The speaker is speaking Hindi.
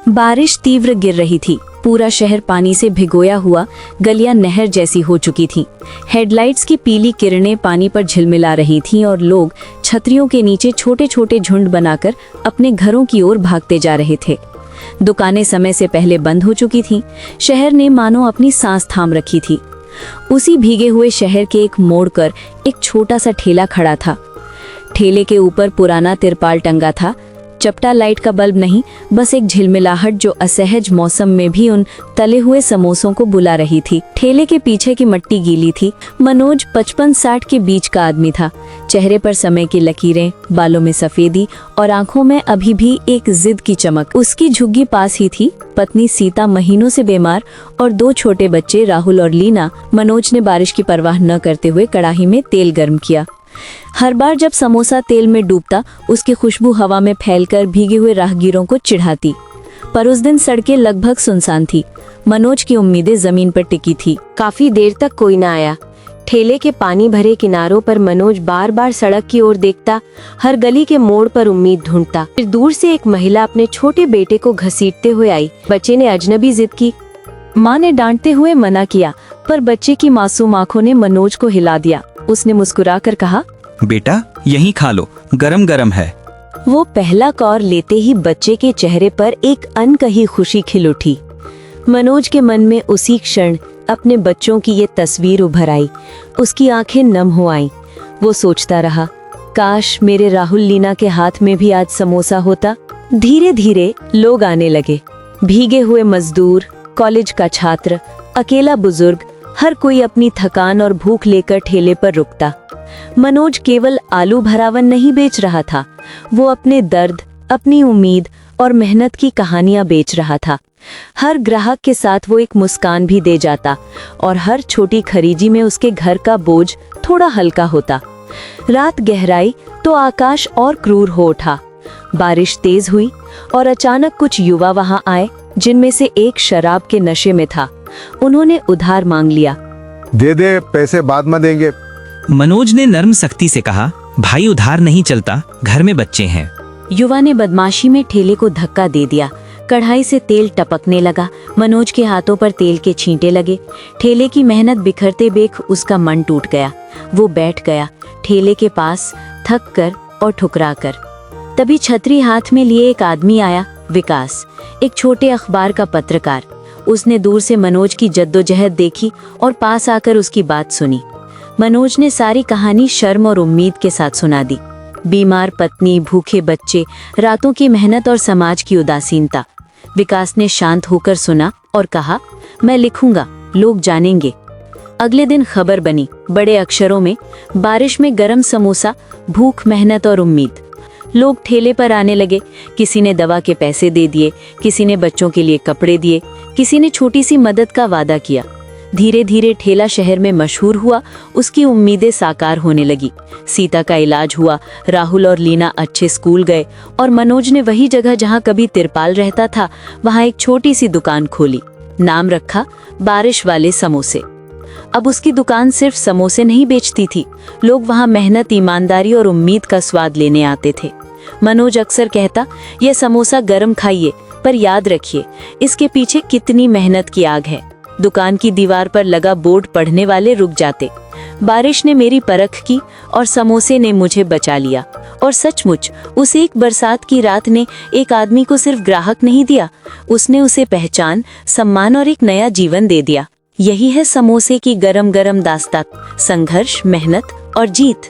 बारिश तीव्र गिर रही थी। पूरा शहर पानी से भिगोया हुआ, गलियां नहर जैसी हो चुकी थीं। हेडलाइट्स की पीली किरणें पानी पर झिलमिला रही थीं और लोग छतरियों के नीचे छोटे छोटे झुंड बनाकर अपने घरों की ओर भागते जा रहे थे। दुकानें समय से पहले बंद हो चुकी थीं। शहर ने मानो अपनी सांस थाम रखी थी। उसी भीगे हुए शहर के एक मोड़ पर एक छोटा सा ठेला खड़ा था। ठेले के ऊपर पुराना तिरपाल टंगा था। चपटा लाइट का बल्ब नहीं, बस एक झिलमिलाहट जो असहज मौसम में भी उन तले हुए समोसों को बुला रही थी। ठेले के पीछे की मिट्टी गीली थी। मनोज 55-60 के बीच का आदमी था। चेहरे पर समय की लकीरें, बालों में सफेदी और आंखों में अभी भी एक जिद की चमक। उसकी झुग्गी पास ही थी। पत्नी सीता महीनों से बीमार और 2 छोटे बच्चे राहुल और लीना। मनोज ने बारिश की परवाह न करते हुए कढ़ाई में तेल गर्म किया। हर बार जब समोसा तेल में डूबता, उसकी खुशबू हवा में फैलकर भीगे हुए राहगीरों को चिढ़ाती। पर उस दिन सड़कें लगभग सुनसान थी। मनोज की उम्मीदें जमीन पर टिकी थी। काफी देर तक कोई न आया। ठेले के पानी भरे किनारों पर मनोज बार बार सड़क की ओर देखता, हर गली के मोड़ पर उम्मीद ढूंढता। फिर दूर से एक महिला अपने छोटे बेटे को घसीटते हुए आई। बच्चे ने अजनबी जिद की। माँ ने डांटते हुए मना किया, पर बच्चे की मासूम आंखों ने मनोज को हिला दिया। उसने मुस्कुराकर कहा, बेटा यहीं खा लो, गरम गरम है। वो पहला कौर लेते ही बच्चे के चेहरे पर एक अनकही खुशी खिल उठी। मनोज के मन में उसी क्षण अपने बच्चों की ये तस्वीर उभर आई। उसकी आंखें नम हो आईं। वो सोचता रहा, काश मेरे राहुल लीना के हाथ में भी आज समोसा होता। धीरे धीरे लोग आने लगे। भीगे हुए मजदूर, कॉलेज का छात्र, अकेला बुजुर्ग, हर कोई अपनी थकान और भूख लेकर ठेले पर रुकता। मनोज केवल आलू भरावन नहीं बेच रहा था, वो अपने दर्द, अपनी उम्मीद और मेहनत की कहानियां बेच रहा था। हर ग्राहक के साथ वो एक मुस्कान भी दे जाता और हर छोटी खरीदी में उसके घर का बोझ थोड़ा हल्का होता। रात गहराई तो आकाश और क्रूर हो उठा। बारिश तेज हुई और अचानक कुछ युवा वहां आए, जिनमें से एक शराब के नशे में था। उन्होंने उधार मांग लिया। दे दे, पैसे बाद में देंगे। मनोज ने नर्म सख्ती से कहा, भाई उधार नहीं चलता, घर में बच्चे हैं। युवा ने बदमाशी में ठेले को धक्का दे दिया। कढ़ाई से तेल टपकने लगा। मनोज के हाथों पर तेल के छींटे लगे। ठेले की मेहनत बिखरते देख उसका मन टूट गया। वो बैठ गया ठेले के पास, थक कर और ठुकरा कर। तभी छतरी हाथ में लिए एक आदमी आया, विकास, एक छोटे अखबार का पत्रकार। उसने दूर से मनोज की जद्दोजहद देखी और पास आकर उसकी बात सुनी। मनोज ने सारी कहानी शर्म और उम्मीद के साथ सुना दी। बीमार पत्नी, भूखे बच्चे, रातों की मेहनत और समाज की उदासीनता। विकास ने शांत होकर सुना और कहा, मैं लिखूंगा, लोग जानेंगे। अगले दिन खबर बनी, बड़े अक्षरों में, बारिश में गरम समोसा, भूख, मेहनत और उम्मीद। लोग ठेले पर आने लगे। किसी ने दवा के पैसे दे दिए, किसी ने बच्चों के लिए कपड़े दिए, किसी ने छोटी सी मदद का वादा किया। धीरे धीरे ठेला शहर में मशहूर हुआ। उसकी उम्मीदें साकार होने लगी। सीता का इलाज हुआ, राहुल और लीना अच्छे स्कूल गए और मनोज ने वही जगह जहां कभी तिरपाल रहता था, वहां एक छोटी सी दुकान खोली। नाम रखा बारिश वाले समोसे। अब उसकी दुकान सिर्फ समोसे नहीं बेचती थी, लोग वहां मेहनत, ईमानदारी और उम्मीद का स्वाद लेने आते थे। मनोज अक्सर कहता, यह समोसा गरम खाइए, पर याद रखिए इसके पीछे कितनी मेहनत की आग है। दुकान की दीवार पर लगा बोर्ड पढ़ने वाले रुक जाते। बारिश ने मेरी परख की और समोसे ने मुझे बचा लिया। और सचमुच उस एक बरसात की रात ने एक आदमी को सिर्फ ग्राहक नहीं दिया, उसने उसे पहचान, सम्मान और एक नया जीवन दे दिया। यही है समोसे की गरम गरम दास्तान, संघर्ष, मेहनत और जीत।